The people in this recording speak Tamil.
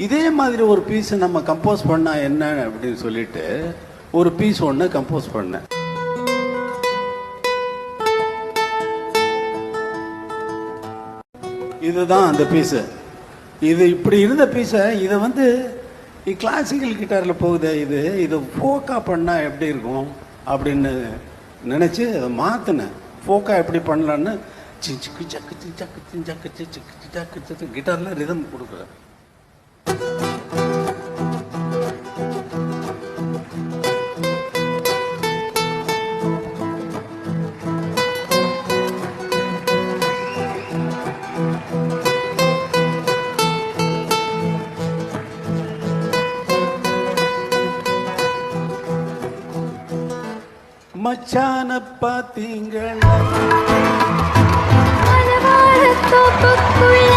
இதே மாதிரி ஒரு பீஸ் நம்ம கம்போஸ் பண்ணா என்ன அப்படின்னு சொல்லிட்டு ஒரு பீஸ் ஒன்று கம்போஸ் பண்ணேன். இதுதான் அந்த பீஸு. இது இப்படி இருந்த பீஸை இதை வந்து கிளாசிக்கல் கிட்டாரில் போகுது, இது ஃபோக்காக பண்ணால் எப்படி இருக்கும் அப்படின்னு நினச்சி அதை மாற்றினேன். ஃபோக்காக எப்படி பண்ணலான்னு சிக்கு சக்கு சக்கு சக்கு சிக்கு சக்கு கிட்டாரில் ரிதம் கொடுக்குறேன். மச்சான பாத்தீங்களா தோப்புக்குள்ள